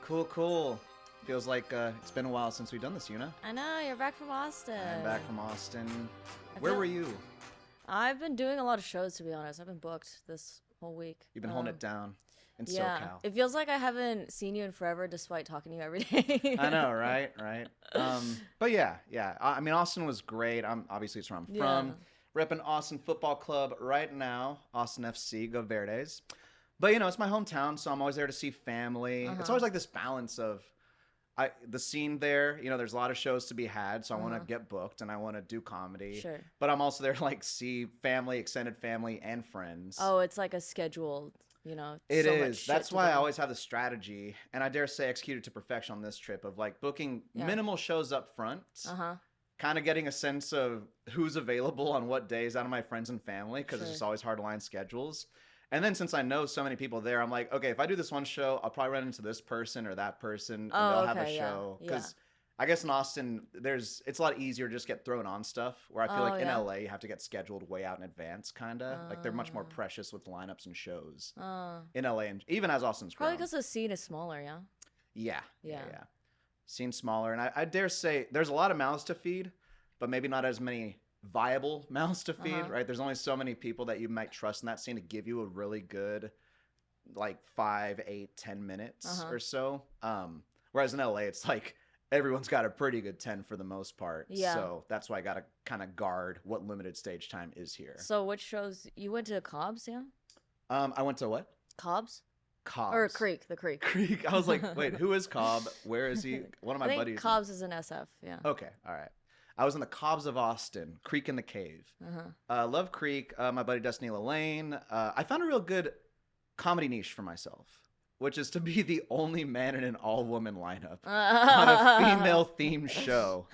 Cool. Feels like it's been a while since we've done this, Yuna. I know, you're back from Austin. I'm back from Austin. Where were you? I've been doing a lot of shows, to be honest. I've been booked this whole week. You've been holding it down in yeah. SoCal. It feels like I haven't seen you in forever, despite talking to you every day. I know, right? But yeah. I mean, Austin was great. Obviously it's where I'm from. Repping Austin Football Club right now. Austin FC, go Verdes. But it's my hometown, so I'm always there to see family. It's always like this balance of the scene there. There's a lot of shows to be had, so I want to get booked and I want to do comedy. Sure. But I'm also there to like see family, extended family, and friends. Oh, it's like a scheduled, It so is. much shit That's to why I do. always have the strategy, and I dare say executed to perfection on this trip of like booking minimal shows up front. Kind of getting a sense of who's available on what days out of my friends and family, because it's just always hard to line schedules. And then since I know so many people there, I'm like, okay, if I do this one show, I'll probably run into this person or that person, and they'll have a show. Because I guess in Austin, it's a lot easier to just get thrown on stuff, where I feel like in LA, you have to get scheduled way out in advance, kind of. Like they're much more precious with lineups and shows in LA, and even as Austin's grown. Probably because the scene is smaller, Yeah. Seems smaller, and I dare say there's a lot of mouths to feed, but maybe not as many viable mouths to feed, right? There's only so many people that you might trust in that scene to give you a really good, like 5, 8, 10 minutes or so. Whereas in LA, it's like everyone's got a pretty good 10 for the most part. Yeah. So that's why I got to kind of guard what limited stage time is here. So which shows you went to? Cobb's, yeah? I went to what? Cobb's? Cobb's. Or Creek, the Creek. Creek. I was like, wait, who is Cobb? Where is he? One of my I think buddies. Cobb's is in SF, yeah. Okay, all right. I was in the Cobbs of Austin, Creek in the Cave. Love Creek. My buddy Destiny Lane. I found a real good comedy niche for myself, which is to be the only man in an all-woman lineup on a female-themed show.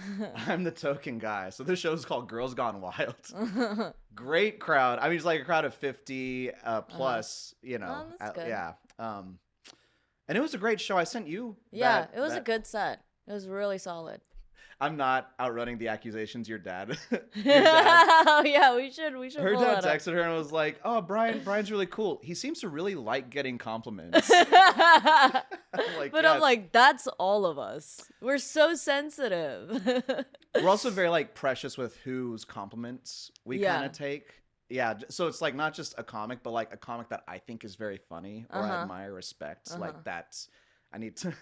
I'm the token guy. So this show is called Girls Gone Wild. Great crowd. I mean, it's like a crowd of 50 plus, Oh, that's good. Yeah. And it was a great show. I sent you. Yeah, it was a good set. It was really solid. I'm not outrunning the accusations. Your dad. Oh yeah, we should. Her pull dad that up. texted her and was like, "Oh, Brian's really cool. He seems to really like getting compliments." I'm like, that's all of us. We're so sensitive. We're also very like precious with whose compliments we kind of take. Yeah, so it's like not just a comic, but like a comic that I think is very funny or I admire, respect. Like that's I need to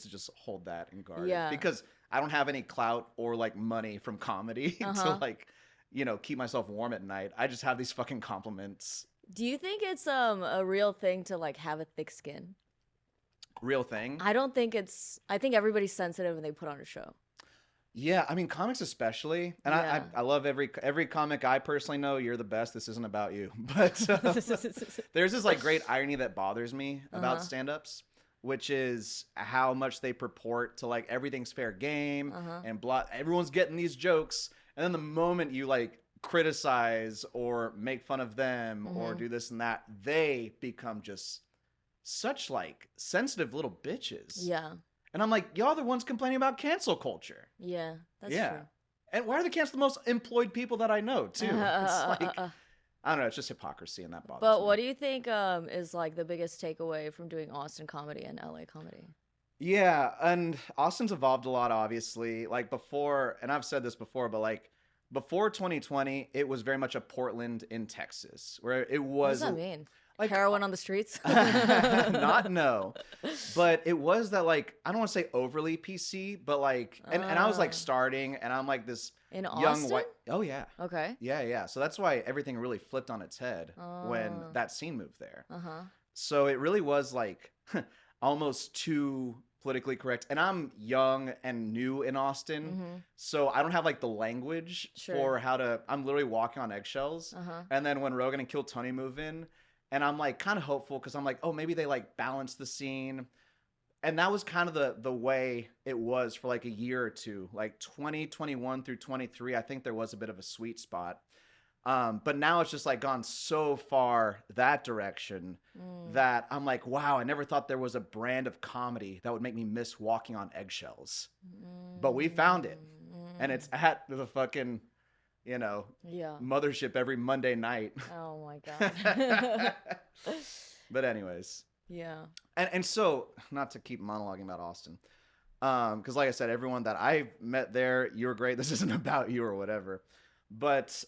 just hold that in guard. Yeah. Because I don't have any clout or like money from comedy to like, keep myself warm at night. I just have these fucking compliments. Do you think it's a real thing to like have a thick skin? Real thing? I don't think I think everybody's sensitive when they put on a show. Yeah, I mean comics especially, and I love every comic I personally know. You're the best. This isn't about you, but there's this like great irony that bothers me about stand-ups, which is how much they purport to like everything's fair game and blah. Everyone's getting these jokes, and then the moment you like criticize or make fun of them or do this and that, they become just such like sensitive little bitches. Yeah. And I'm like, y'all are the ones complaining about cancel culture. Yeah, that's true. And why are the cancel the most employed people that I know, too? It's like, I don't know, it's just hypocrisy, and that bothers me. But what do you think is like the biggest takeaway from doing Austin comedy and LA comedy? Yeah, and Austin's evolved a lot, obviously. Like before, and I've said this before, but like before 2020, it was very much a Portland in Texas, where it was. What does that mean? Like, heroin on the streets? No. But it was that, like, I don't want to say overly PC, but like, and I was like starting, and I'm like this in young Austin? white. Oh, yeah. Okay. Yeah. So that's why everything really flipped on its head when that scene moved there. Uh-huh. So it really was like almost too politically correct. And I'm young and new in Austin, so I don't have like the language for how to. I'm literally walking on eggshells. And then when Rogan and Kill Tony move in, and I'm like kind of hopeful because I'm like, oh, maybe they like balance the scene. And that was kind of the way it was for like a year or two, like 2021 through 23. I think there was a bit of a sweet spot. But now it's just like gone so far that direction that I'm like, wow, I never thought there was a brand of comedy that would make me miss walking on eggshells. But we found it. And it's at the fucking, mothership every Monday night. Oh my God. But anyways. Yeah. And so, not to keep monologuing about Austin, because like I said, everyone that I met there, you were great. This isn't about you or whatever, but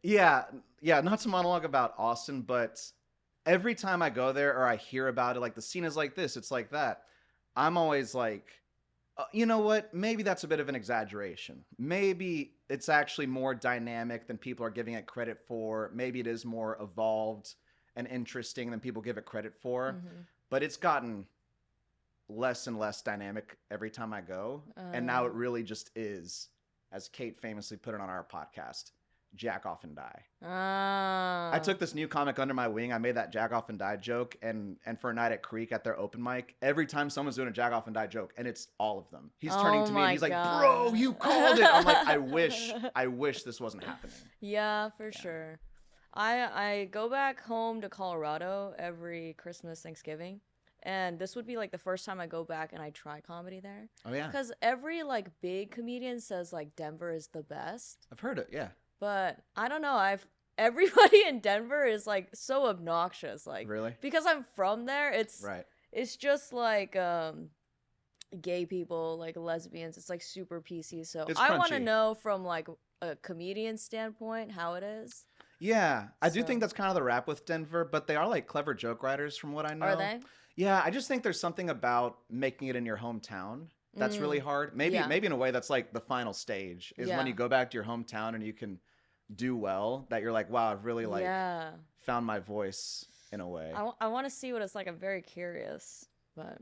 yeah, yeah. Not to monologue about Austin, but every time I go there or I hear about it, like the scene is like this, it's like that. I'm always like, you know what? Maybe that's a bit of an exaggeration. Maybe it's actually more dynamic than people are giving it credit for. Maybe it is more evolved and interesting than people give it credit for. Mm-hmm. But it's gotten less and less dynamic every time I go. And now it really just is, as Kate famously put it on our podcast, jack off and die. I took this new comic under my wing. I made that jack off and die joke, and for a night at Creek at their open mic, every time someone's doing a jack off and die joke, and it's all of them. He's turning to me and he's like, "Bro, you called it." I'm like, I wish this wasn't happening. Yeah, for sure. I go back home to Colorado every Christmas, Thanksgiving. And this would be like the first time I go back and I try comedy there. Oh yeah. Because every like big comedian says like Denver is the best. I've heard it, yeah. But I don't know. Everybody in Denver is like so obnoxious. Like really? Because I'm from there, it's right. It's just like gay people, like lesbians. It's like super PC. So I want to know from like a comedian standpoint how it is. Yeah, I do think that's kind of the rap with Denver, but they are like clever joke writers from what I know. Are they? Yeah, I just think there's something about making it in your hometown that's really hard. Maybe in a way that's like the final stage is when you go back to your hometown and you can do well, that you're like, wow, I've really like found my voice in a way. I want to see what it's like. I'm very curious, but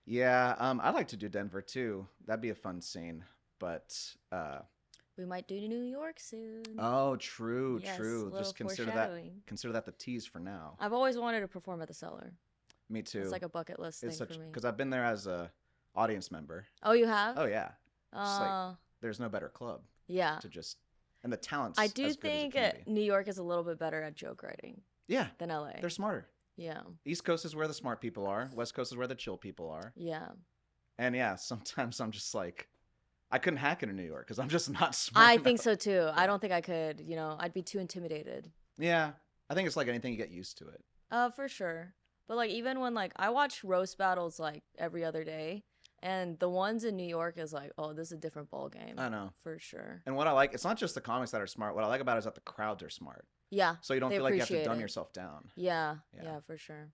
yeah, I'd like to do Denver too. That'd be a fun scene, but we might do New York soon. Oh, true, yes, true. Just consider that the tease for now. I've always wanted to perform at the Cellar. Me too. It's like a bucket list thing for me. Because I've been there as a audience member. Oh, you have? Oh yeah. Like, there's no better club. Yeah. To just and the talent's I do think New York is a little bit better at joke writing. Yeah. Than LA. They're smarter. Yeah. East Coast is where the smart people are. West Coast is where the chill people are. Yeah. And yeah, sometimes I'm just like, I couldn't hack it in New York because I'm just not smart. I think so too. Yeah. I don't think I could. You know, I'd be too intimidated. Yeah. I think it's like anything, you get used to it. For sure. But like even when like I watch roast battles like every other day, and the ones in New York is like, oh, this is a different ball game. I know. For sure. And what I like, it's not just the comics that are smart. What I like about it is that the crowds are smart. Yeah. So you don't feel like you have to dumb yourself down. Yeah. Yeah, for sure.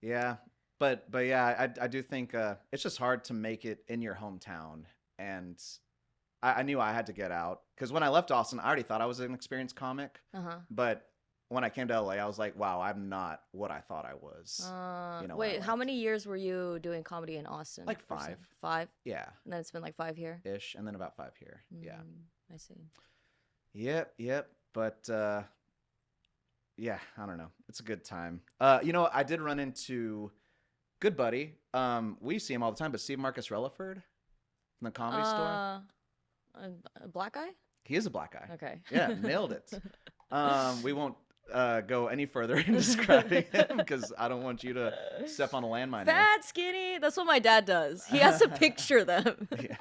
Yeah. But yeah, I do think it's just hard to make it in your hometown. And I knew I had to get out. Because when I left Austin, I already thought I was an experienced comic. But when I came to LA, I was like, wow, I'm not what I thought I was. Wait, how many years were you doing comedy in Austin? Like 5. 5? Yeah. And then it's been like 5 here? Ish, and then about 5 here. Yeah. I see. Yep. But, yeah, I don't know. It's a good time. You know, I did run into good buddy. We see him all the time, but Steve Marcus Relaford from the Comedy Store. A black guy? He is a black guy. Okay. Yeah, nailed it. We won't go any further in describing him because I don't want you to step on a landmine. Fat, skinny. That's what my dad does. He has to picture them. Yeah.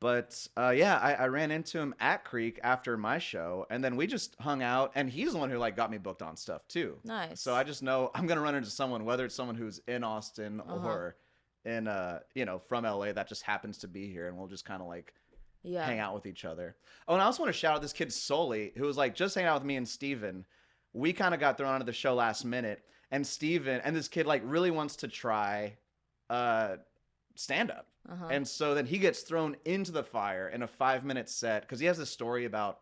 But yeah, I ran into him at Creek after my show, and then we just hung out. And he's the one who like got me booked on stuff too. Nice. So I just know I'm gonna run into someone, whether it's someone who's in Austin or in from LA that just happens to be here, and we'll just kind of like hang out with each other. Oh, and I also want to shout out this kid Soli, who was like just hanging out with me and Steven. We kind of got thrown onto the show last minute, and Steven and this kid like really wants to try stand up. And so then he gets thrown into the fire in a 5-minute set because he has this story about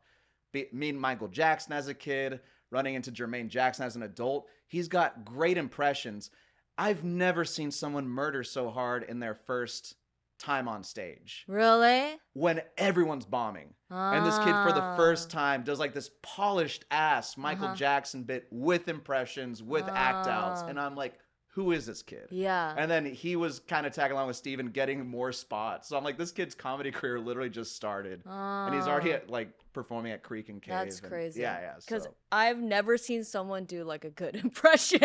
meeting Michael Jackson as a kid, running into Jermaine Jackson as an adult. He's got great impressions. I've never seen someone murder so hard in their first time on stage. Really? When everyone's bombing. And this kid for the first time does like this polished ass Michael Jackson bit with impressions, with act outs. And I'm like, who is this kid? Yeah. And then he was kind of tagging along with Steven, getting more spots. So I'm like, this kid's comedy career literally just started. And he's already like performing at Creek and Cave. That's crazy. Yeah. Because I've never seen someone do like a good impression.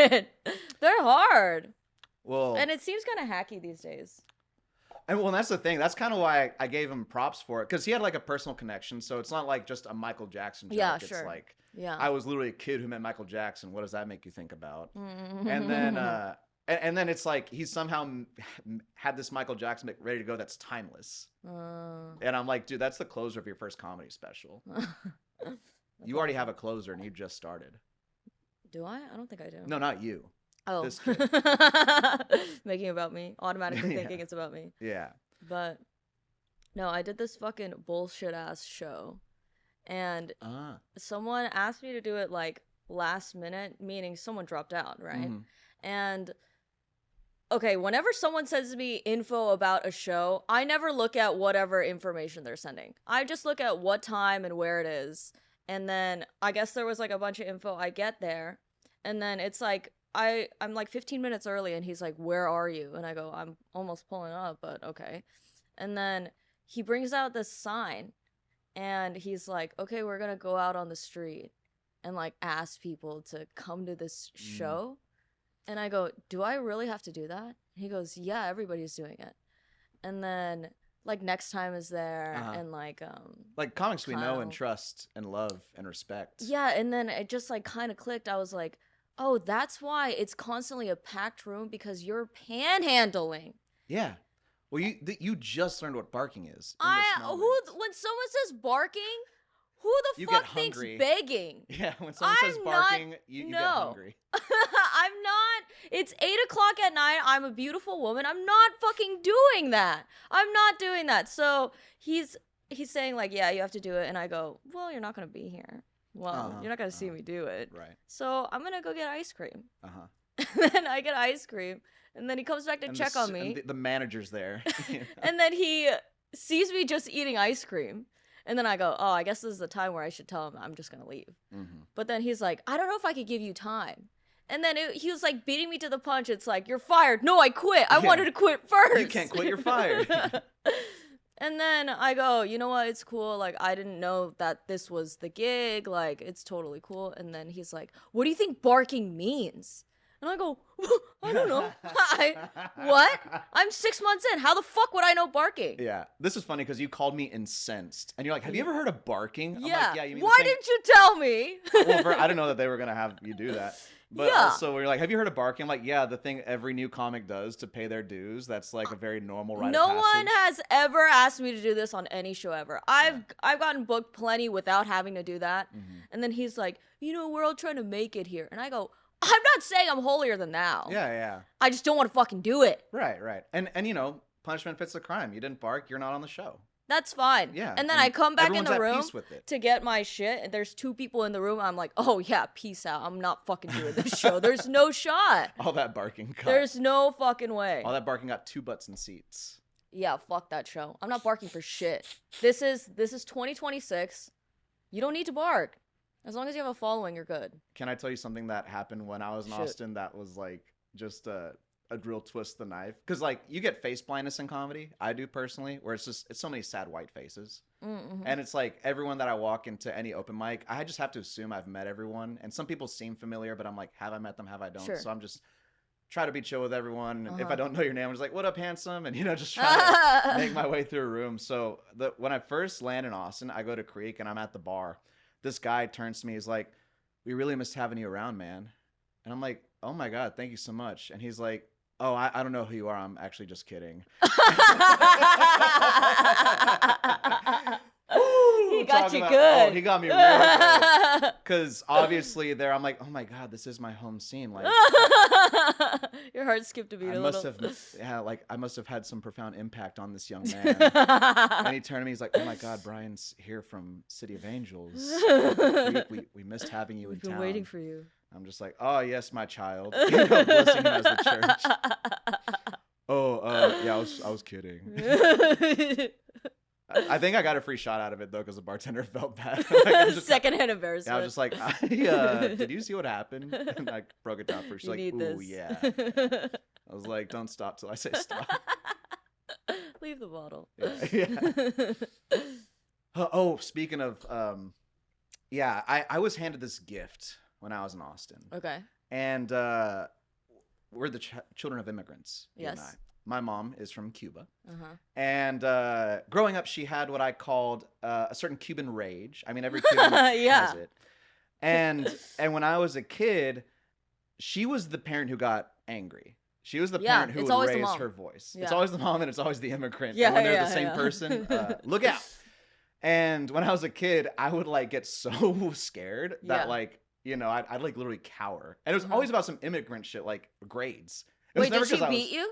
They're hard. Well, and it seems kind of hacky these days. And well, that's the thing. That's kind of why I gave him props for it, because he had like a personal connection. So it's not like just a Michael Jackson joke. Yeah, It's sure. like, Yeah. I was literally a kid who met Michael Jackson. What does that make you think about? And then, and then it's like he somehow had this Michael Jackson ready to go that's timeless. And I'm like, dude, that's the closer of your first comedy special. You already have a closer, and you just started. Do I? I don't think I do. No, not you. Oh. This kid. Making about me. Automatically thinking it's about me. Yeah. But no, I did this fucking bullshit ass show. And someone asked me to do it like last minute, meaning someone dropped out, right? And okay, whenever someone sends me info about a show, I never look at whatever information they're sending. I just look at what time and where it is. And then I guess there was like a bunch of info. I get there, and then it's like I'm like 15 minutes early, and he's like, "Where are you?" And I go, "I'm almost pulling up, but okay." And then he brings out this sign, and he's like, "Okay, we're gonna go out on the street and like ask people to come to this show." And I go, "Do I really have to do that?" And he goes, "Yeah, everybody's doing it." And then like Next Time is there, and like comics we know and trust and love and respect. Yeah, and then it just like kind of clicked. I was like, oh, that's why it's constantly a packed room, because you're panhandling. Yeah. Well, you just learned what barking is. When someone says barking, who the fuck thinks begging? Yeah, when someone says barking, you get hungry. I'm not. It's 8:00 at night. I'm a beautiful woman. I'm not fucking doing that. I'm not doing that. So he's saying like, yeah, you have to do it. And I go, well, you're not going to be here. Well, you're not going to see me do it. Right. So I'm going to go get ice cream. And then I get ice cream. And then he comes back to check on me. And the manager's there. And then he sees me just eating ice cream. And then I go, oh, I guess this is the time where I should tell him I'm just going to leave. But then he's like, I don't know if I could give you time. And then he was like beating me to the punch. It's like, you're fired. No, I quit. I wanted to quit first. You can't quit. You're fired. And then I go, you know what? It's cool. Like, I didn't know that this was the gig. Like, it's totally cool. And then he's like, what do you think barking means? And I go, I don't know. What? I'm 6 months in. How the fuck would I know barking? Yeah. This is funny because you called me incensed. And you're like, have you ever heard of barking? Yeah. I'm like, yeah, you mean why didn't you tell me? Well, I didn't know that they were going to have you do that. But also, we're like, have you heard of barking? I'm like, yeah, the thing every new comic does to pay their dues. That's like a very normal rite of passage. No one has ever asked me to do this on any show ever. I've gotten booked plenty without having to do that. And then he's like, you know, we're all trying to make it here. And I go, I'm not saying I'm holier than thou. Yeah. I just don't want to fucking do it. Right. And you know, punishment fits the crime. You didn't bark, you're not on the show. That's fine. Yeah. And then I come back in the room with it. to get my shit, and there's 2 people in the room. I'm like, oh yeah, peace out. I'm not fucking doing this show. There's no shot. All that barking got. There's no fucking way. All that barking got 2 butts in seats. Yeah, fuck that show. I'm not barking for shit. This is 2026. You don't need to bark. As long as you have a following, you're good. Can I tell you something that happened when I was in Austin that was like just a real twist the knife? Because like you get face blindness in comedy. I do personally, where it's so many sad white faces. And it's like everyone that I walk into any open mic, I just have to assume I've met everyone. And some people seem familiar, but I'm like, have I met them? Have I don't? Sure. So I'm just try to be chill with everyone. And if I don't know your name, I'm just like, what up, handsome? And, you know, just try to make my way through a room. So when I first land in Austin, I go to Creek and I'm at the bar. This guy turns to me. He's like, we really missed having you around, man. And I'm like, oh my God, thank you so much. And he's like, oh, I don't know who you are. I'm actually just kidding. He got you good. Oh, he got me real good. Because obviously there, I'm like, oh my God, this is my home scene. Like, your heart skipped a beat a little. I must have had some profound impact on this young man. And he turned to me, he's like, oh my God, Brian's here from City of Angels. We missed having you in town. We've been waiting for you. I'm just like, oh yes, my child. You know, blessing him as the church. Yeah, I was kidding. I think I got a free shot out of it though, because the bartender felt bad. Secondhand embarrassment. Yeah, I was just like, did you see what happened? And I broke it down for her. She's like, ooh, yeah. I was like, don't stop till I say stop. Leave the bottle. Yeah. Speaking of, I was handed this gift when I was in Austin. Okay. And we're the children of immigrants. Yes. my mom is from Cuba. Uh-huh. And growing up, she had what I called a certain Cuban rage. I mean, every Cuban has it. And when I was a kid, she was the parent who got angry. She was the parent who would raise her voice. It's always the mom and it's always the immigrant. And when they're the same person, look out. And when I was a kid, I would like get so scared that like, you know, I'd like literally cower. And it was always about some immigrant shit, like grades. Wait, did she beat you?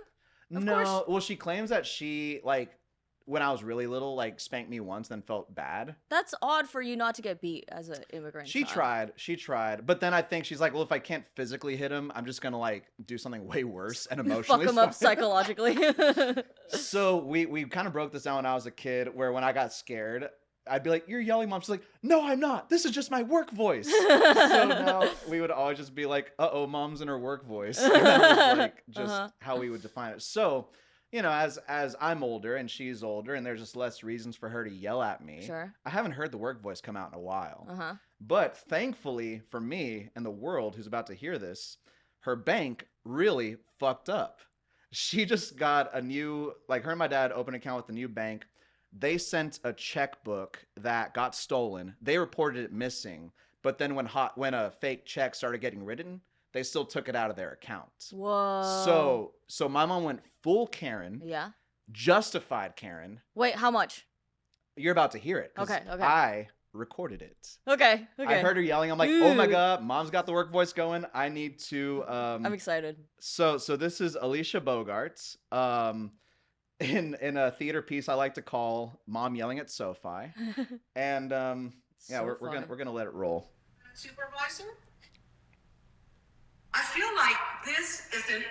No. Well, she claims that she like, when I was really little, like spanked me once, then felt bad. That's odd for you not to get beat as an immigrant. She tried. But then I think she's like, well, if I can't physically hit him, I'm just going to like do something way worse and emotionally. Fuck him up psychologically. So we kind of broke this down when I was a kid, where when I got scared, I'd be like, you're yelling, Mom. She's like, no, I'm not. This is just my work voice. So now we would always just be like, uh-oh, Mom's in her work voice. And that was like just how we would define it. So, you know, as I'm older and she's older and there's just less reasons for her to yell at me. Sure. I haven't heard the work voice come out in a while. But thankfully for me and the world who's about to hear this, her bank really fucked up. She just got a new, like her and my dad opened an account with the new bank. They sent a checkbook that got stolen. They reported it missing. But then when a fake check started getting written, they still took it out of their account. Whoa. So my mom went full Karen. Yeah. Justified Karen. Wait, how much? You're about to hear it. Okay. I recorded it. Okay. I heard her yelling. I'm like, oh my God, Mom's got the work voice going. I need to. I'm excited. So this is Alicia Bogart. In a theater piece I like to call Mom Yelling at SoFi. And we're gonna let it roll. Supervisor? I feel like this is an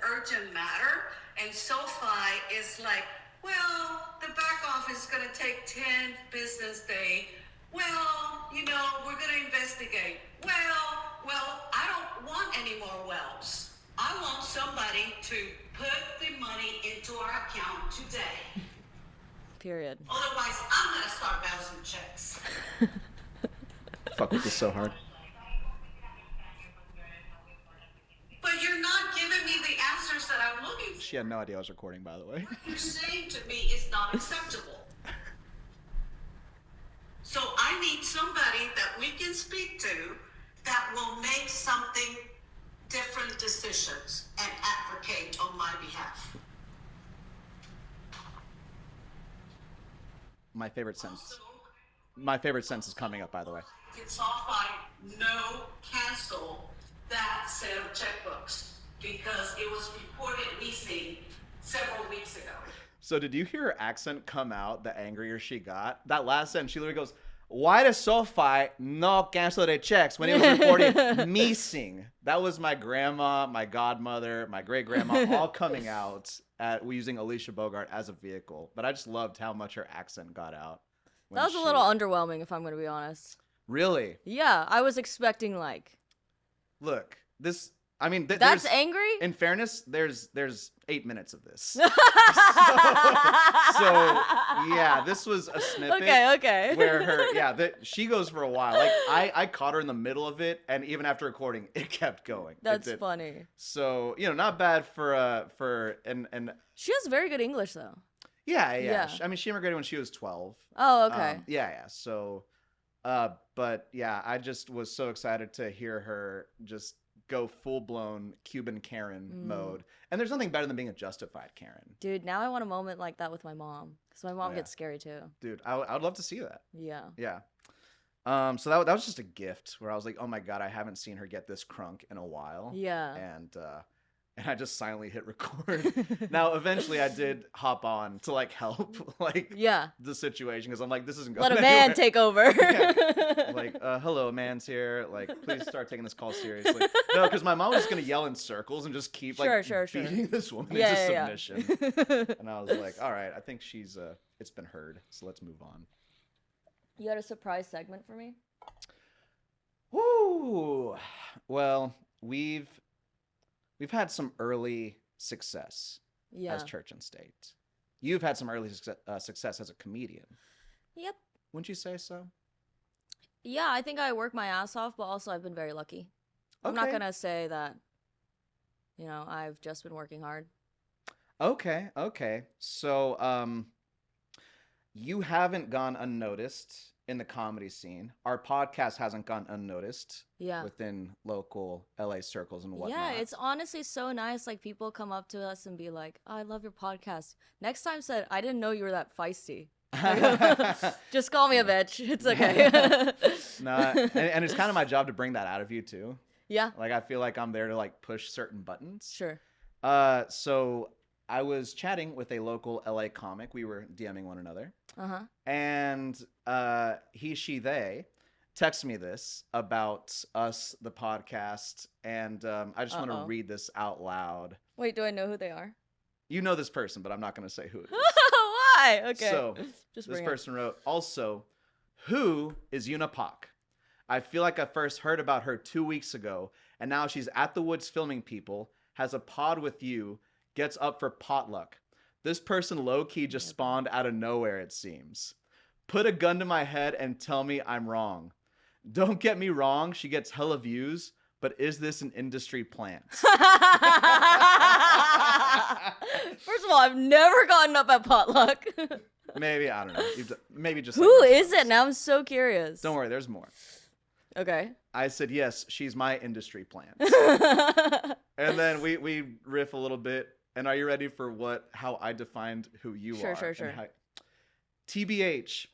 urgent matter, and SoFi is like, well, the back office is going to take 10 business days. Well, you know, we're going to investigate. Well, I don't want any more wells. I want somebody to put the money into our account today. Period. Otherwise, I'm going to start bouncing checks. Fuck with this so hard. But you're not giving me the answers that I'm looking for. She had no idea I was recording, by the way. What you're saying to me is not acceptable. So I need somebody that we can speak to that will make something different decisions and advocate on my behalf. My favorite sentence is coming up, by the way. Can SoFi no cancel that set of checkbooks because it was reported missing several weeks ago? So did you hear her accent come out the angrier she got? That last sentence, she literally goes, why does SoFi no cancel their checks when it was reported missing? That was my grandma, my godmother, my great-grandma all coming out at using Alicia Bogart as a vehicle. But I just loved how much her accent got out. That was a little underwhelming, if I'm going to be honest. Really? Yeah, I was expecting like... Look, this... I mean, that's angry? In fairness, there's 8 minutes of this. so yeah, this was a snippet. Okay. Where she goes for a while. Like I caught her in the middle of it, and even after recording, it kept going. That's funny. So not bad for and she has very good English though. Yeah. I mean, she immigrated when she was 12. Oh, okay. So, but yeah, I just was so excited to hear her just go full-blown Cuban Karen mode. And there's nothing better than being a justified Karen. Dude, now I want a moment like that with my mom. Because my mom gets scary too. Dude, I would love to see that. Yeah. So that was just a gift where I was like, oh my God, I haven't seen her get this crunk in a while. Yeah. And I just silently hit record. Now, eventually I did hop on to like help the situation. Because I'm like, this isn't going Let a man take over. Like, hello, man's here. Like, please start taking this call seriously. No, because my mom was just going to yell in circles and just keep beating this woman into submission. And I was like, all right, I think it's been heard. So let's move on. You had a surprise segment for me? Woo! Well, we've had some early success as Church and State. You've had some early success as a comedian. Yep. Wouldn't you say so? Yeah, I think I work my ass off, but also I've been very lucky. I'm not going to say that You know, I've just been working hard. Okay. So, you haven't gone unnoticed in the comedy scene. Our podcast hasn't gone unnoticed within local LA circles and whatnot. Yeah, it's honestly so nice. Like, people come up to us and be like, oh, I love your podcast. Next time said, I didn't know you were that feisty. Just call me a bitch. It's okay. And it's kind of my job to bring that out of you too. Yeah. Like, I feel like I'm there to like push certain buttons. Sure. So I was chatting with a local LA comic. We were DMing one another. Uh-huh. And he, she, they texted me this about us, the podcast. And I just want to read this out loud. Wait, do I know who they are? You know this person, but I'm not going to say who it is. Why? Okay. So this person wrote, also, who is Yuna Pahk? I feel like I first heard about her 2 weeks ago, and now she's at the woods filming people, has a pod with you, gets up for potluck. This person low-key just spawned out of nowhere, it seems. Put a gun to my head and tell me I'm wrong. Don't get me wrong, she gets hella views, but is this an industry plant? First of all, I've never gotten up at potluck. Maybe, I don't know. Maybe just Who is it? Now I'm so curious. Don't worry, there's more. Okay. I said, yes, she's my industry plant. And then we riff a little bit. And are you ready for how I defined who you are? Sure. TBH,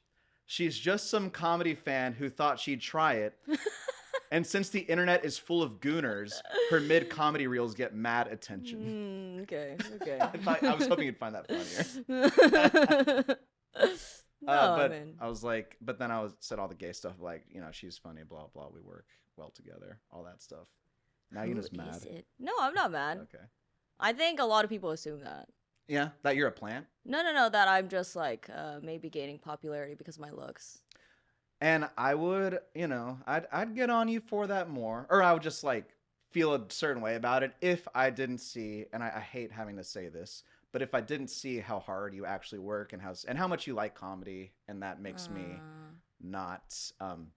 she's just some comedy fan who thought she'd try it. And since the internet is full of gooners, her mid-comedy reels get mad attention. Okay. I was hoping you'd find that funnier. I was like, but then said all the gay stuff, like, you know, she's funny, blah, blah, we work well together, all that stuff. Now you're just mad. No, I'm not mad. Okay. I think a lot of people assume that. Yeah, that you're a plant? No, that I'm just like maybe gaining popularity because of my looks. And I would, you know, I'd get on you for that more. Or I would just like feel a certain way about it if I didn't see, and I hate having to say this, but if I didn't see how hard you actually work and how much you like comedy, and that makes me not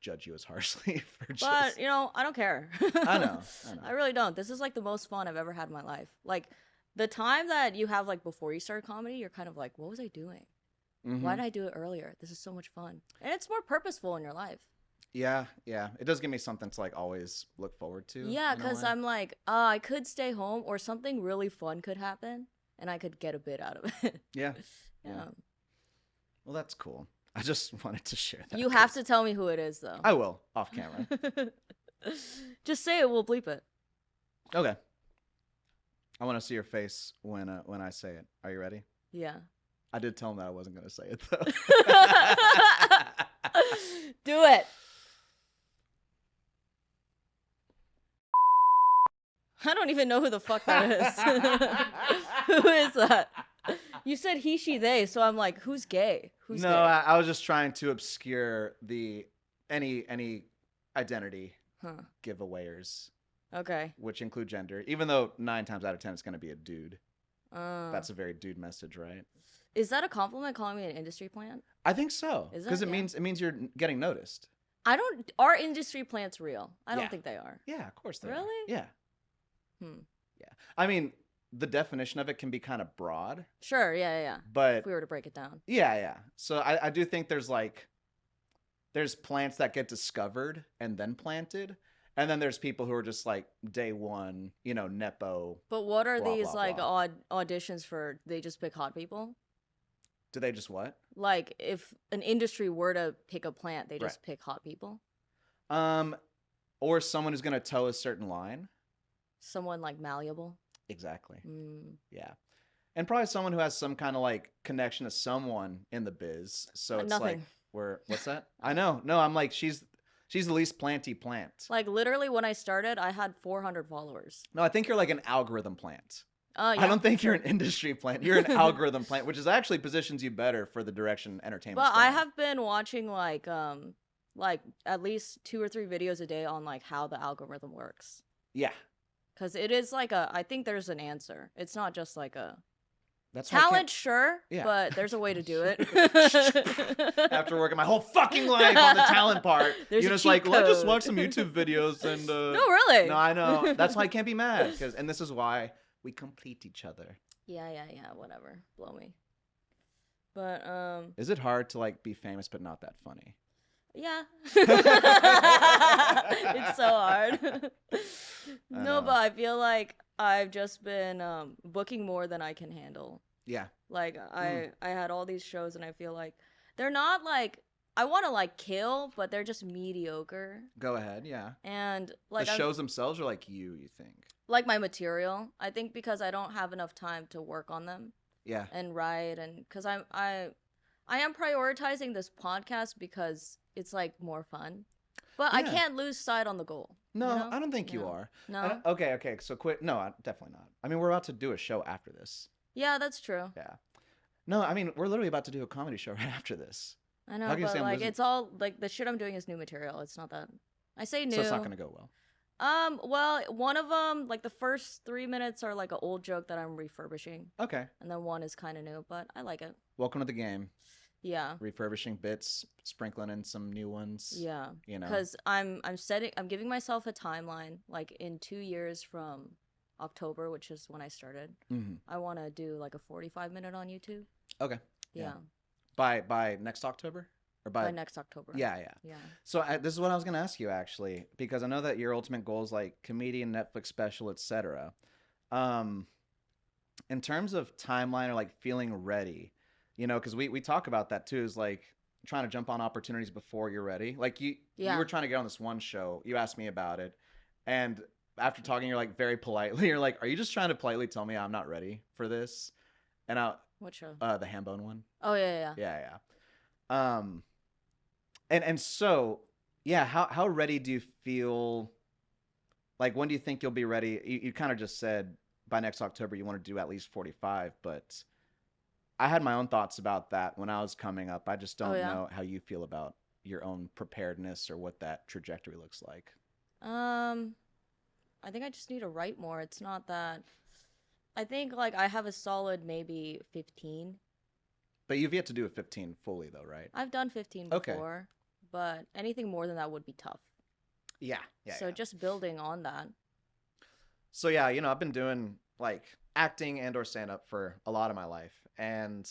judge you as harshly for just... But, you know, I don't care. I know. I really don't. This is like the most fun I've ever had in my life. Like, the time that you have like before you start comedy, you're kind of like, what was I doing? Mm-hmm. Why did I do it earlier? This is so much fun. And it's more purposeful in your life. Yeah. It does give me something to like always look forward to. Yeah, because I'm like, I could stay home or something really fun could happen and I could get a bit out of it. Yeah. Well, that's cool. I just wanted to share that. You have to tell me who it is, though. I will, off camera. Just say it, we'll bleep it. Okay. I want to see your face when I say it. Are you ready? Yeah. I did tell him that I wasn't going to say it, though. Do it. I don't even know who the fuck that is. Who is that? You said he, she, they, so I'm like, who's gay? Who's gay? I was just trying to obscure any identity giveawayers. Okay. Which include gender, even though 9 times out of 10 it's going to be a dude. That's a very dude message, right? Is that a compliment calling me an industry plant? I think so. Because it means you're getting noticed. Are industry plants real? I don't think they are. Yeah, of course they are. Really? Yeah. Yeah. I mean, the definition of it can be kind of broad. Sure, yeah. But if we were to break it down. Yeah. So I do think there's plants that get discovered and then planted. And then there's people who are just like day one, you know, nepo. But what are these blah. auditions for? They just pick hot people? Do they just what? Like if an industry were to pick a plant, they just pick hot people? Or someone who's going to toe a certain line. Someone like malleable? Exactly. Yeah. And probably someone who has some kind of like connection to someone in the biz. So it's nothing. Like, what's that? I know. No, I'm like, she's the least planty plant. Like literally when I started, I had 400 followers. No, I think you're like an algorithm plant. Yeah, I don't think you're an industry plant. You're an algorithm plant, which is actually positions you better for the direction entertainment. But I have been watching like at least 2 or 3 videos a day on like how the algorithm works. Yeah. Because it is like I think there's an answer. It's not just like That's why I Talent, can't- sure, Yeah. but there's a way to do it. After working my whole fucking life on the talent part, There's you a know, it's cheat like, well, I just code. watched some YouTube videos and. No, really. No, I know. That's why I can't be mad. And this is why we complete each other. Yeah, whatever. Blow me. But Is it hard to like be famous but not that funny? yeah. It's so hard. No, but I feel like I've just been booking more than I can handle. Yeah. Like I had all these shows and I feel like they're not like I want to like kill, but they're just mediocre. Go ahead, yeah. And like the shows themselves are like you think? Like my material. I think because I don't have enough time to work on them. Yeah. And write and because I am prioritizing this podcast because it's like more fun. But I can't lose sight on the goal. No, you know? I don't think you are. No. Okay. So quit. No, definitely not. I mean, we're about to do a show after this. Yeah, that's true. Yeah. No, I mean, we're literally about to do a comedy show right after this. I know, but like it's all like the shit I'm doing is new material. It's not that I say new. So it's not gonna go well. Well, one of them, like the first 3 minutes are like an old joke that I'm refurbishing. Okay. And then one is kind of new, but I like it. Welcome to the game. Yeah. Refurbishing bits, sprinkling in some new ones. Yeah. You know. Because I'm giving myself a timeline. Like in 2 years from October, which is when I started, I want to do like a 45-minute on YouTube. Okay. Yeah. By next October? Or by next October. Yeah. So this is what I was going to ask you, actually, because I know that your ultimate goal is like comedian, Netflix special, etc. In terms of timeline or like feeling ready, you know, because we talk about that too, is like trying to jump on opportunities before you're ready. Like you were trying to get on this one show. You asked me about it. And after talking, you're like very politely, you're like, are you just trying to politely tell me I'm not ready for this? And what show? The Hambone one. Oh, yeah. And so, yeah, how ready do you feel? Like, when do you think you'll be ready? You kind of just said by next October you want to do at least 45, but I had my own thoughts about that when I was coming up. I just don't know how you feel about your own preparedness or what that trajectory looks like. I think I just need to write more. It's not that. I think like I have a solid maybe 15. But you've yet to do a 15 fully though, right? I've done 15 before, but anything more than that would be tough. Yeah. So just building on that. So yeah, you know, I've been doing like acting and or stand up for a lot of my life, and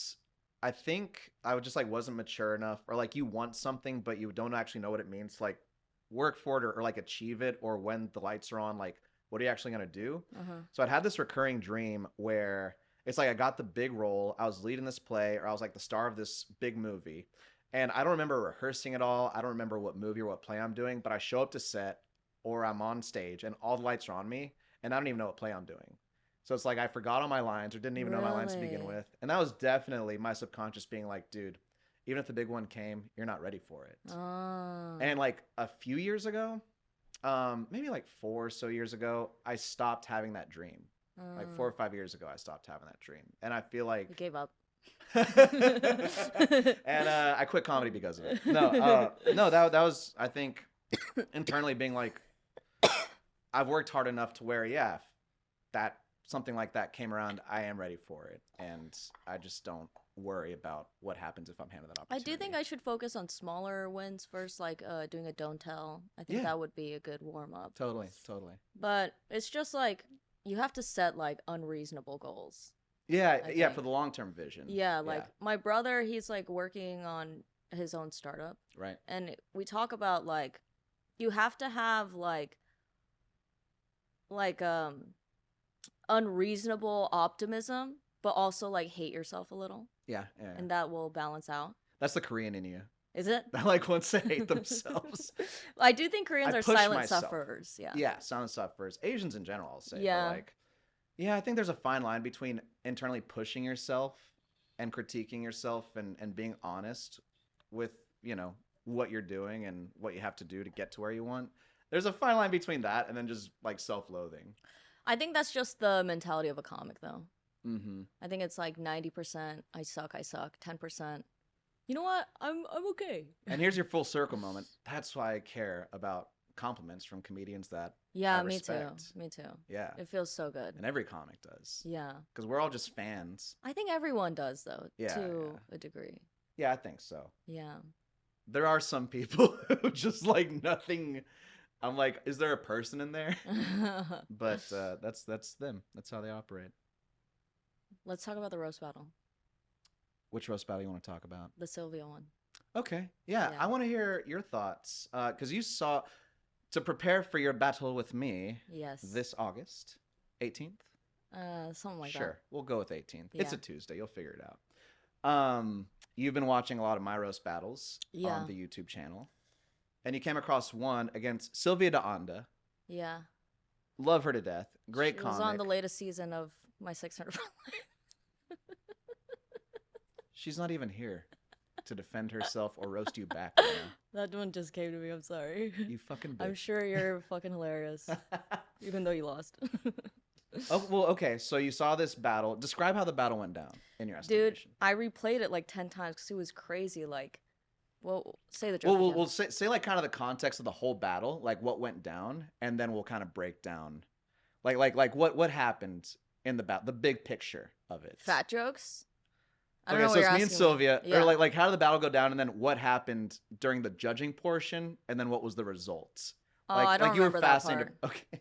I think I just like wasn't mature enough, or like you want something but you don't actually know what it means to like work for it or like achieve it, or when the lights are on, like what are you actually gonna do? So I'd had this recurring dream where it's like I got the big role, I was leading this play, or I was like the star of this big movie, and I don't remember rehearsing at all. I don't remember what movie or what play I'm doing, but I show up to set or I'm on stage and all the lights are on me and I don't even know what play I'm doing. So it's like I forgot all my lines or didn't even know my lines to begin with. And that was definitely my subconscious being like, dude, even if the big one came, you're not ready for it. And like a few years ago, maybe like 4 or so years ago, I stopped having that dream. Like 4 or 5 years ago, I stopped having that dream. And I feel like... You gave up. And I quit comedy because of it. No, that was, I think, internally being like, I've worked hard enough to where, yeah, if that something like that came around, I am ready for it. And I just don't worry about what happens if I'm handed that opportunity. I do think I should focus on smaller wins first, like doing a don't tell. I think that would be a good warm up. Totally. But it's just like you have to set like unreasonable goals. Yeah, for the long-term vision. Yeah, like my brother, he's like working on his own startup. Right. And we talk about like you have to have like unreasonable optimism, but also like hate yourself a little. Yeah. And that will balance out. That's the Korean in you. Is it? Like once they hate themselves. I do think Koreans are silent sufferers. Yeah. Yeah, silent sufferers. Asians in general, I'll say. Yeah. But like, yeah, I think there's a fine line between internally pushing yourself and critiquing yourself and being honest with, you know, what you're doing and what you have to do to get to where you want. There's a fine line between that and then just like self-loathing. I think that's just the mentality of a comic, though. Mm-hmm. I think it's like 90% I suck, 10%. You know what? I'm okay. And here's your full circle moment. That's why I care about compliments from comedians that Yeah, I me too. respect. Me too. Yeah. It feels so good. And every comic does. Yeah. Because we're all just fans. I think everyone does though, Yeah, to a degree. Yeah, I think so. Yeah. There are some people who just like nothing. I'm like, is there a person in there? But that's them. That's how they operate. Let's talk about the roast battle. Which roast battle you want to talk about? The Sylvia one. Okay. Yeah. I want to hear your thoughts. Because you saw, to prepare for your battle with me. Yes. This August 18th? Something like that. Sure. We'll go with 18th. Yeah. It's a Tuesday. You'll figure it out. You've been watching a lot of my roast battles on the YouTube channel. And you came across one against Sylvia de Anda. Yeah. Love her to death. Great comic. She was on the latest season of My 600 Pound Life. She's not even here to defend herself or roast you back. Right now. That one just came to me. I'm sorry. You fucking bitch. I'm sure you're fucking hilarious, even though you lost. Oh, well, okay. So you saw this battle. Describe how the battle went down in your estimation. Dude, I replayed it like 10 times because it was crazy. Like, well, say the joke. Well, we'll say like kind of the context of the whole battle, like what went down, and then we'll kind of break down, like what happened in the battle, the big picture of it. Fat jokes. Okay, so it's me and Sylvia, or like how did the battle go down, and then what happened during the judging portion, and then what was the results? Oh, I don't remember that part. Okay,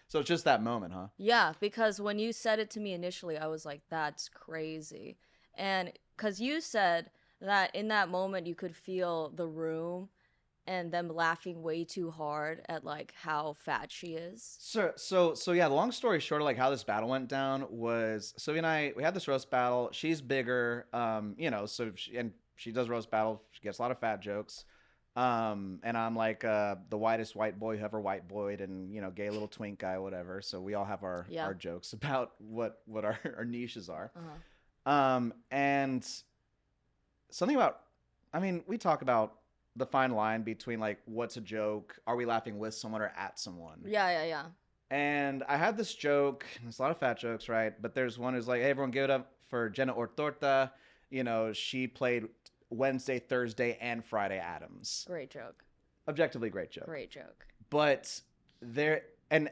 so it's just that moment, huh? Yeah, because when you said it to me initially, I was like, "That's crazy," and because you said that in that moment you could feel the room and them laughing way too hard at like how fat she is. So yeah, the long story short of like how this battle went down was Sylvia and I, we had this roast battle. She's bigger, so she does roast battle. She gets a lot of fat jokes. And I'm like the whitest white boy who ever white boyed, and gay little twink guy, whatever. So we all have our jokes about what our niches are. And something about, we talk about the fine line between like what's a joke, are we laughing with someone or at someone? Yeah. And I had this joke, there's a lot of fat jokes, right? But there's one who's like, hey, everyone give it up for Jenna Ortorta. She played Wednesday, Thursday, and Friday Addams. Great joke. Objectively great joke. Great joke. But I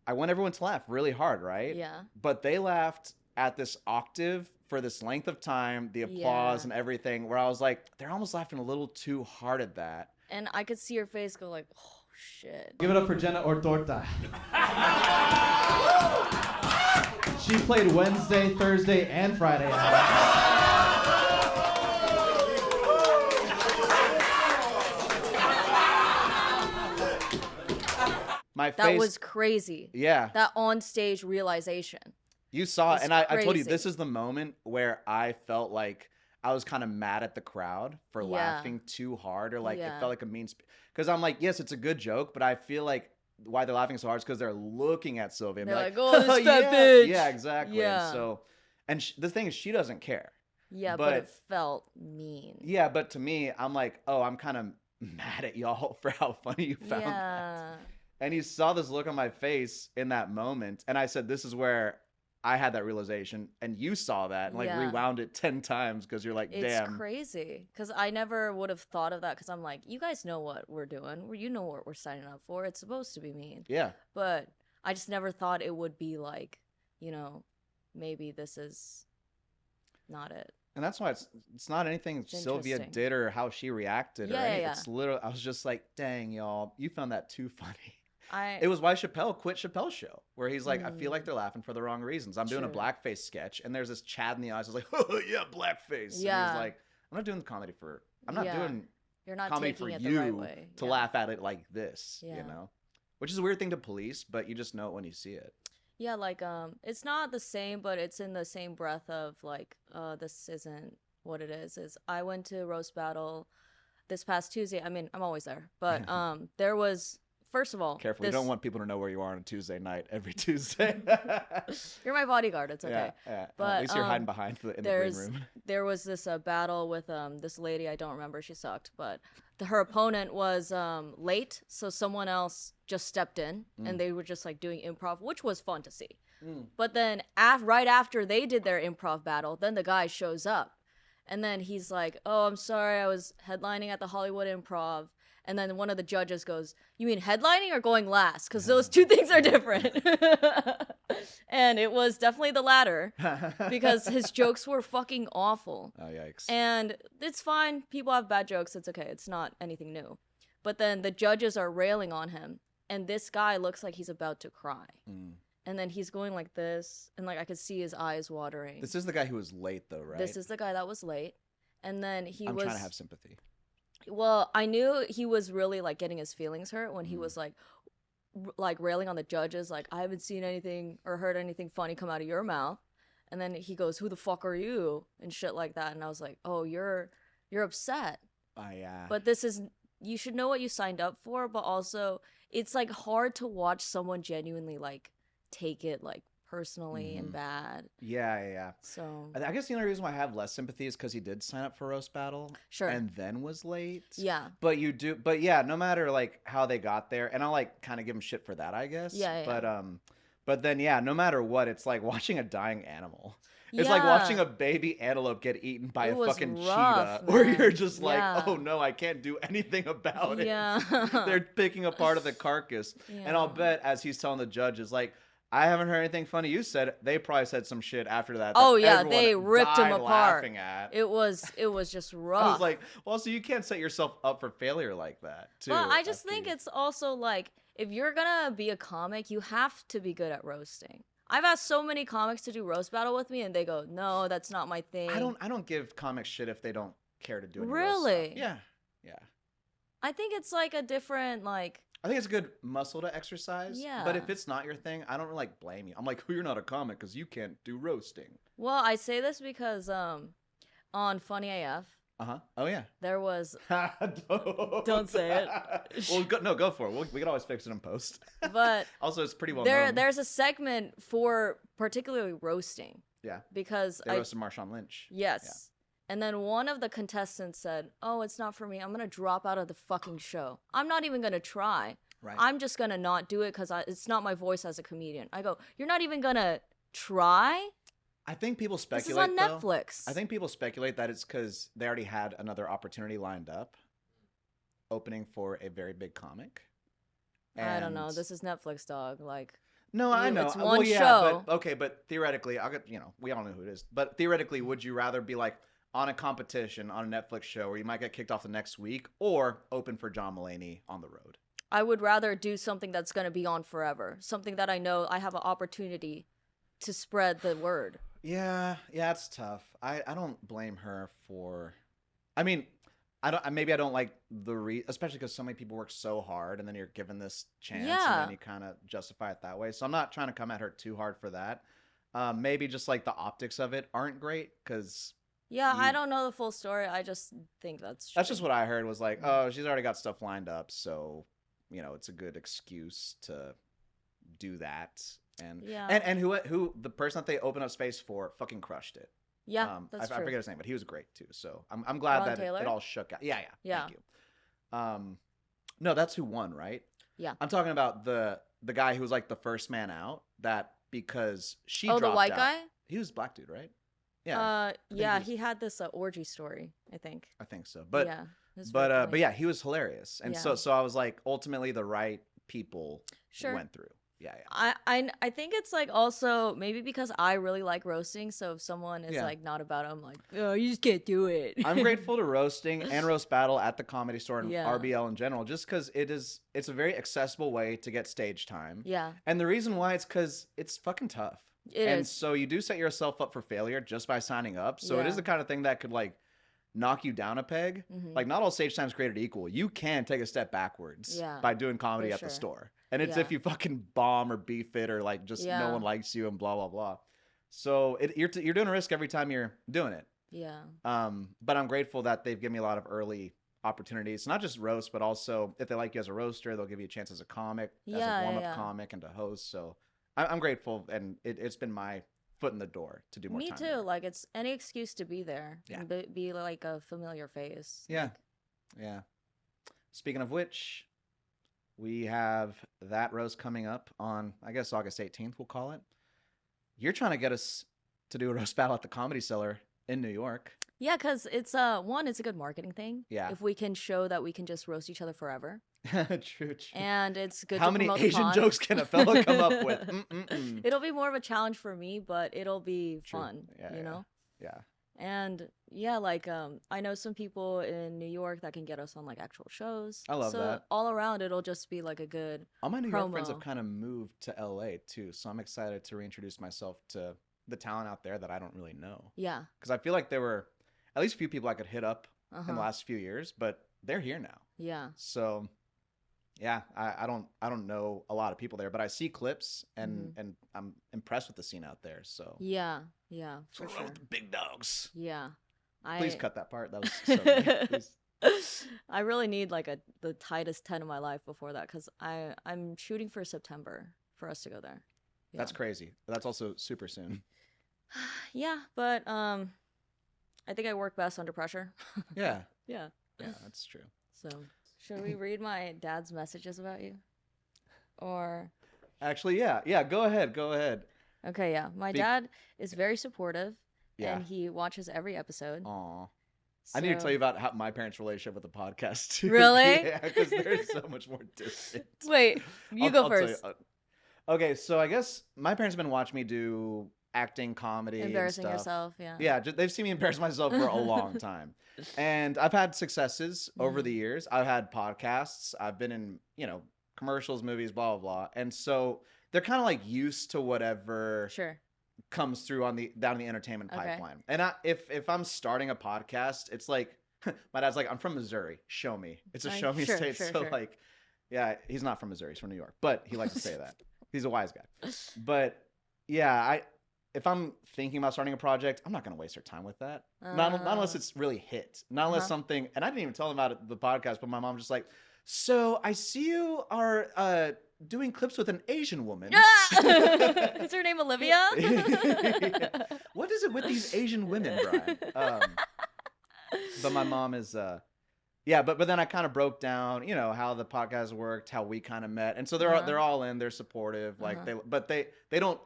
want everyone to laugh really hard, right? Yeah. But they laughed at this octave for this length of time, the applause and everything, where I was like, they're almost laughing a little too hard at that. And I could see your face go like, oh, shit. Give it up for Jenna Ortorta. She played Wednesday, Thursday, and Friday. My face, that was crazy. Yeah. That on-stage realization. You saw it, and I told you, this is the moment where I felt like I was kind of mad at the crowd for laughing too hard, or like it felt like a mean... Because I'm like, yes, it's a good joke, but I feel like why they're laughing so hard is because they're looking at Sylvia. They're like, oh, this fat bitch. Yeah, exactly. Yeah. And the thing is, she doesn't care. Yeah, but it felt mean. Yeah, but to me, I'm like, oh, I'm kind of mad at y'all for how funny you found that. And you saw this look on my face in that moment, and I said, this is where I had that realization, and you saw that and like rewound it 10 times because you're like, damn. It's crazy because I never would have thought of that because I'm like, you guys know what we're doing. You know what we're signing up for. It's supposed to be mean. Yeah. But I just never thought it would be like, maybe this is not it. And that's why it's not anything Sylvia did or how she reacted or anything. It's literally, I was just like, dang, y'all, you found that too funny. It was why Chappelle quit Chappelle's show, where he's like, I feel like they're laughing for the wrong reasons. I'm doing a blackface sketch, and there's this Chad in the eyes. I was like, oh, yeah, blackface. Yeah. And he's like, I'm not doing comedy for... I'm not doing You're not comedy taking for it you the right way. to laugh at it like this, Which is a weird thing to police, but you just know it when you see it. Yeah, like, it's not the same, but it's in the same breath of, like, this isn't what it is. I went to Roast Battle this past Tuesday. I'm always there. But there was... First of all, careful. You don't want people to know where you are on a Tuesday night every Tuesday. You're my bodyguard. It's okay. Yeah. But at least you're hiding behind in the green room. There was this battle with this lady. I don't remember. She sucked. But her opponent was late, so someone else just stepped in, and they were just like doing improv, which was fun to see. But then right after they did their improv battle, then the guy shows up, and then he's like, "Oh, I'm sorry. I was headlining at the Hollywood Improv." And then one of the judges goes, "You mean headlining or going last? Because those two things are different." And it was definitely the latter because his jokes were fucking awful. Oh, yikes. And it's fine. People have bad jokes. It's okay. It's not anything new. But then the judges are railing on him. And this guy looks like he's about to cry. And then he's going like this. And like I could see his eyes watering. This is the guy who was late, though, right? This is the guy that was late. And then I'm trying to have sympathy. Well, I knew he was really like getting his feelings hurt when he was like railing on the judges. Like, I haven't seen anything or heard anything funny come out of your mouth. And then he goes, "Who the fuck are you?" and shit like that. And I was like, "Oh, you're upset." Yeah. But this is, you should know what you signed up for. But also, it's like hard to watch someone genuinely like take it like personally and bad. Yeah. So I guess the only reason why I have less sympathy is because he did sign up for roast battle. Sure. And then was late. Yeah. But yeah, no matter like how they got there, and I'll like kind of give him shit for that, I guess. Yeah. But then yeah, no matter what, it's like watching a dying animal. It's like watching a baby antelope get eaten by a fucking cheetah, where you're just like, oh no, I can't do anything about it. Yeah. They're picking apart of the carcass. Yeah. And I'll bet as he's telling the judges, like, I haven't heard anything funny you said. They probably said some shit after that. Oh yeah, they ripped him apart. At. It was just rough. I was like, well, so you can't set yourself up for failure like that, too. Well, I just think it's also like, if you're gonna be a comic, you have to be good at roasting. I've asked so many comics to do roast battle with me, and they go, "No, that's not my thing." I don't give comics shit if they don't care to do any really. roast stuff. Yeah. I think it's like a different like. I think it's a good muscle to exercise. Yeah. But if it's not your thing, I don't really like blame you. I'm like, you're not a comic because you can't do roasting. Well, I say this because on Funny AF. Oh yeah. There was. Don't say it. Well, go for it. We can always fix it in post. But also, it's pretty well known. There's a segment for particularly roasting. Yeah. Because they roasted Marshawn Lynch. Yes. Yeah. And then one of the contestants said, "Oh, it's not for me. I'm gonna drop out of the fucking show. I'm not even gonna try. Right. I'm just gonna not do it because it's not my voice as a comedian." I go, "You're not even gonna try?" I think people speculate. This is on Netflix. I think people speculate that it's because they already had another opportunity lined up, opening for a very big comic. I don't know. This is Netflix, dog. Like. No, I know. It's one show. But theoretically, we all know who it is. But theoretically, would you rather be like on a competition on a Netflix show where you might get kicked off the next week, or open for John Mulaney on the road? I would rather do something that's going to be on forever. Something that I know I have an opportunity to spread the word. Yeah, it's tough. I don't blame her for. I mean, I don't like especially because so many people work so hard, and then you're given this chance, and then you kind of justify it that way. So I'm not trying to come at her too hard for that. Maybe just like the optics of it aren't great because. Yeah, I don't know the full story. I just think that's true. That's just what I heard was like, oh, she's already got stuff lined up, so it's a good excuse to do that. And who the person that they opened up space for fucking crushed it. Yeah, that's true. I forget his name, but he was great too. So I'm glad Ron that it all shook out. Yeah. Thank you. No, that's who won, right? Yeah. I'm talking about the guy who was like the first man out. That because she dropped the white out. guy. He was black dude, right? Yeah. He had this orgy story, I think. I think so. But yeah, but yeah, he was hilarious. And so I was like, ultimately the right people went through. Yeah. I think it's like also maybe because I really like roasting, so if someone is like not about it, I'm like, oh, you just can't do it. I'm grateful to roasting and roast battle at the Comedy Store and RBL in general, just because it's a very accessible way to get stage time. Yeah. And the reason why it's because it's fucking tough. It is. So you do set yourself up for failure just by signing up. So it is the kind of thing that could like knock you down a peg. Mm-hmm. Like not all stage time's created equal. You can take a step backwards by doing comedy at the store. And it's if you fucking bomb or beef it or like just no one likes you and blah, blah, blah. So you're doing a risk every time you're doing it. Yeah. But I'm grateful that they've given me a lot of early opportunities, not just roast, but also if they like you as a roaster, they'll give you a chance as a comic, as a warm-up comic and to host. So I'm grateful, and it's been my foot in the door to do more time. Me too. Like it's any excuse to be there. Yeah. And be like a familiar face. Yeah. Yeah. Speaking of which, we have that roast coming up on, I guess, August 18th, we'll call it. You're trying to get us to do a roast battle at the Comedy Cellar in New York. Yeah, because it's one, it's a good marketing thing. Yeah. If we can show that we can just roast each other forever. True. And it's good How to many promote the Asian pod. jokes can a fella come up with? It'll be more of a challenge for me, but it'll be True. fun, Yeah, you know? Yeah. And yeah, like I know some people in New York that can get us on like actual shows. I love so that. All around, it'll just be like a good All my New York friends have promo. kind of moved to LA too, so I'm excited to reintroduce myself to the talent out there that I don't really know. Yeah. Because I feel like there were at least a few people I could hit up in Uh-huh. the last few years, but they're here now. Yeah. So yeah, I don't know a lot of people there, but I see clips and I'm impressed with the scene out there. So Yeah. Yeah. For What's sure. wrong with the big dogs. Yeah. Please cut that part. That was so good. Please. I really need like the tightest 10 of my life before that because I'm shooting for September for us to go there. Yeah. That's crazy. That's also super soon. Yeah, but I think I work best under pressure. Yeah. Yeah. Yeah, that's true. So, should we read my dad's messages about you? Or Actually, yeah. Yeah, go ahead. Go ahead. okay, yeah. My dad is very supportive Yeah. and he watches every episode. Aw. I need to tell you about how my parents' relationship with the podcast too. Really? Yeah, because they're so much more distant. Wait, you go I'll tell first. Okay, so I guess my parents have been watching me do acting, comedy, Embarrassing and stuff. yourself, yeah. Yeah, they've seen me embarrass myself for a long time. And I've had successes over the years. I've had podcasts. I've been in, commercials, movies, blah, blah, blah. And so they're kind of like used to whatever Sure. comes through down the entertainment pipeline. And if I'm starting a podcast, it's like, my dad's like, I'm from Missouri. Show me. It's a show me Sure, state. sure, So sure. like, yeah, he's not from Missouri. He's from New York, but he likes to say that. He's a wise guy. But yeah, if I'm thinking about starting a project, I'm not going to waste their time with that. Not unless it's really hit. Not unless something, and I didn't even tell them about it, the podcast, but my mom's just like, so I see you are doing clips with an Asian woman. Is her name Olivia? Yeah. What is it with these Asian women, Brian? But my mom is, but then I kind of broke down, how the podcast worked, how we kind of met, and so they're all in, they're supportive, like they don't.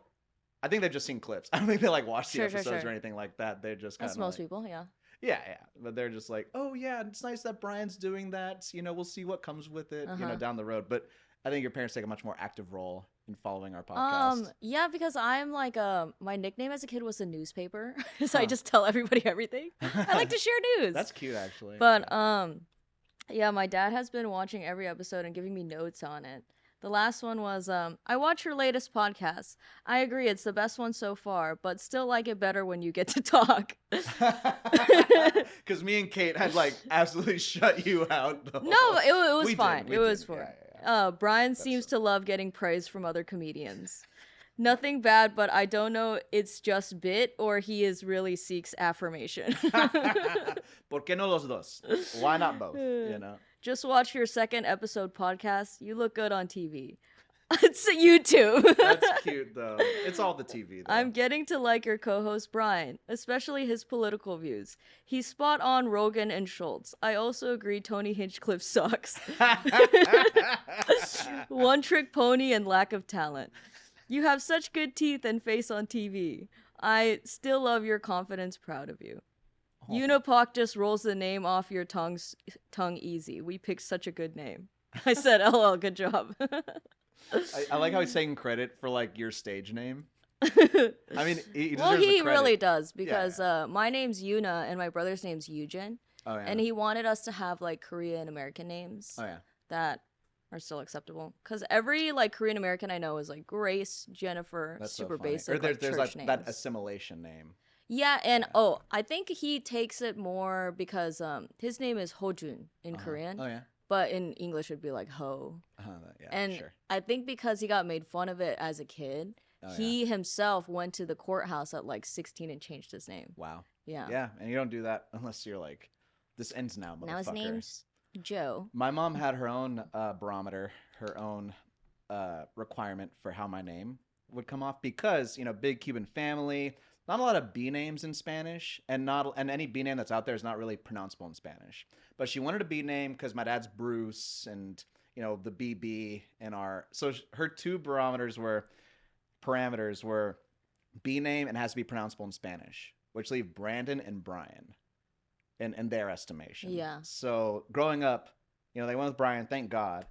I think they've just seen clips. I don't think they like watch the episodes or anything like that. They just kind of That's most people, yeah. Yeah. But they're just like, oh yeah, it's nice that Brian's doing that. We'll see what comes with it, down the road. But I think your parents take a much more active role in following our podcast. Yeah, because I'm like my nickname as a kid was the newspaper. So I just tell everybody everything. I like to share news. That's cute, actually. But yeah, my dad has been watching every episode and giving me notes on it. The last one was, I watch your latest podcast. I agree, it's the best one so far, but still like it better when you get to talk. Because me and Kate had like absolutely shut you out. No, it was fine. It was fine. fine. Brian seems to love getting praise from other comedians. Nothing bad, but I don't know it's just bit or he is really seeks affirmation. ¿Por qué no los dos? Why not both? Just watch your second episode podcast. You look good on TV. It's YouTube. That's cute, though. It's all the TV, though. I'm getting to like your co-host Brian, especially his political views. He's spot on Rogan and Schultz. I also agree Tony Hinchcliffe sucks. One trick pony and lack of talent. You have such good teeth and face on TV. I still love your confidence, proud of you. Oh. Yuna Pahk just rolls the name off your tongue easy. We picked such a good name. I said, LOL, good job. I like how he's taking credit for like your stage name. I mean, he really does because my name's Yuna and my brother's name's Eugen. Oh, yeah. And he wanted us to have like Korean American names. Oh, yeah. That are still acceptable. Because every like Korean American I know is like Grace, Jennifer, That's super so funny. basic. Or there's like that assimilation name. Yeah, and I think he takes it more because his name is Hojun in Korean. Oh, yeah. But in English it'd be like Ho. Yeah, and sure. I think because he got made fun of it as a kid, he himself went to the courthouse at like 16 and changed his name. Wow. Yeah. Yeah, and you don't do that unless you're like, this ends now, motherfucker. Now his name's Joe. My mom had her own barometer, her own requirement for how my name would come off because, big Cuban family, not a lot of B names in Spanish, and any B name that's out there is not really pronounceable in Spanish. But she wanted a B name because my dad's Bruce and, the BB in so her two parameters were B name and has to be pronounceable in Spanish, which leave Brandon and Brian. in their estimation. Yeah. So growing up, you know, they went with Brian, thank God.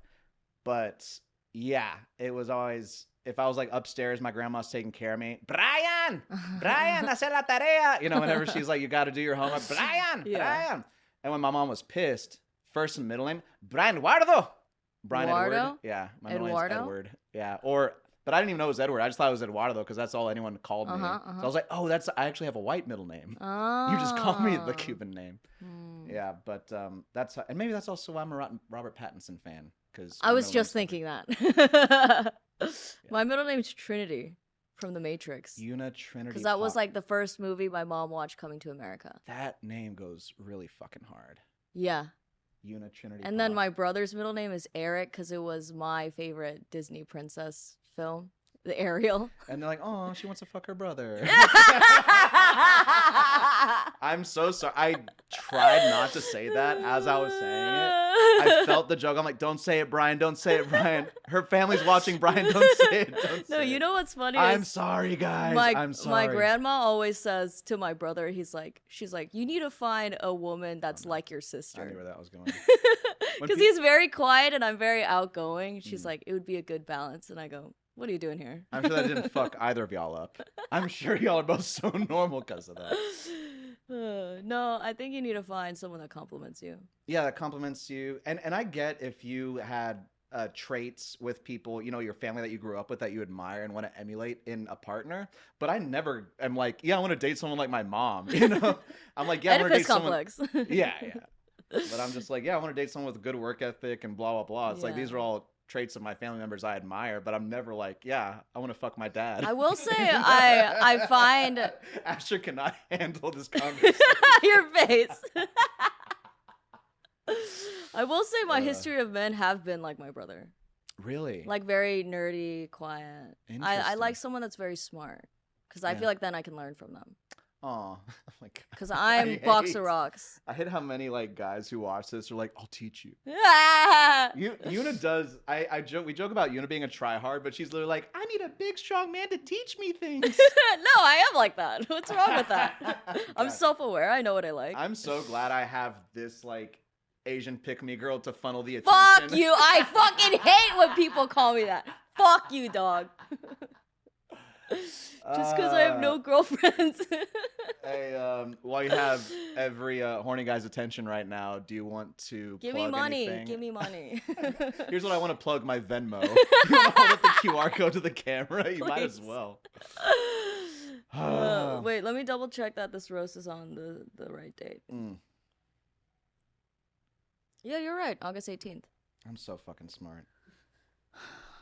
But yeah, it was always, if I was like upstairs, my grandma's taking care of me. Brian, hacer la tarea. You know, whenever she's like, you got to do your homework. Brian. And when my mom was pissed, first and middle name, Brian Eduardo. Brian Eduardo? Edward. Yeah. My middle name's Eduardo? Edward. Yeah. But I didn't even know it was Edward. I just thought it was Eduardo because that's all anyone called me. So I was like, oh, I actually have a white middle name. You just call me the Cuban name. Yeah, but and maybe that's also why I'm a Robert Pattinson fan. Because I was just thinking that. My middle name's Trinity from The Matrix. Yuna Trinity. Because that was like the first movie my mom watched coming to America. That name goes really fucking hard. Yeah. Yuna Trinity. And then my brother's middle name is Eric because it was my favorite Disney princess film, the Ariel. And they're like, oh, she wants to fuck her brother. I'm so sorry. I tried not to say that as I was saying it. I felt the joke. I'm like, don't say it, Brian. Don't say it, Brian. Her family's watching, Brian. Don't say it. Don't say you know what's funny? I'm sorry, guys. I'm sorry. My grandma always says to my brother, she's like, you need to find a woman that's like your sister. I knew where that was going. Because he's very quiet and I'm very outgoing. She's like, it would be a good balance. And I go, what are you doing here? I'm sure that didn't fuck either of y'all up. I'm sure y'all are both so normal because of that. No, I think you need to find someone that compliments you. Yeah, that compliments you. And I get if you had traits with people, you know, your family that you grew up with that you admire and want to emulate in a partner. But I never am like, yeah, I want to date someone like my mom. You know, I'm like, yeah, I want to date complex. someone. Yeah. But I'm just like, yeah, I want to date someone with a good work ethic and blah, blah, blah. It's like, these are all traits of my family members I admire, but I'm never like, yeah, I want to fuck my dad. I will say I find Asher cannot handle this conversation. Your face. I will say my history of men have been like my brother. Really? Like very nerdy, quiet. I like someone that's very smart because I feel like then I can learn from them. Oh my god. Because I'm box of rocks. I hate how many like guys who watch this are like, I'll teach you. Yeah. Yuna does. We joke about Yuna being a tryhard, but she's literally like, I need a big strong man to teach me things. No, I am like that. What's wrong with that? I'm self-aware. I know what I like. I'm so glad I have this like Asian pick-me girl to funnel the attention. Fuck you. I fucking hate when people call me that. Fuck you, dog. Just because I have no girlfriends. Hey, while you have every horny guy's attention right now, do you want to give plug me money? anything? Give me money. Here's what I want to plug: my Venmo. You want to hold up the QR code to the camera? You might as well. Wait, let me double check that this roast is on the right date. Yeah, you're right. August 18th. I'm so fucking smart.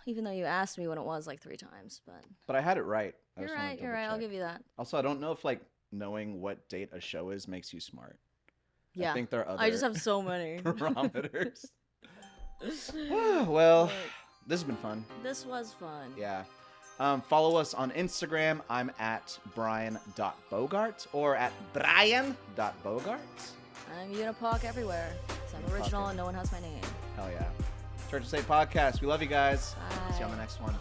Even though you asked me when it was like 3 times, but I had it right. You're right. I'll give you that. Also, I don't know if like knowing what date a show is makes you smart. Yeah. I think there are other I just have so many parameters. Well, this has been fun. This was fun. Yeah. Follow us on Instagram. I'm at brian.bogart or at brian.bogart. I'm Yuna Pahk everywhere. I'm original and no one has my name. Hell yeah. Church of State Podcast. We love you guys. Bye. See you on the next one.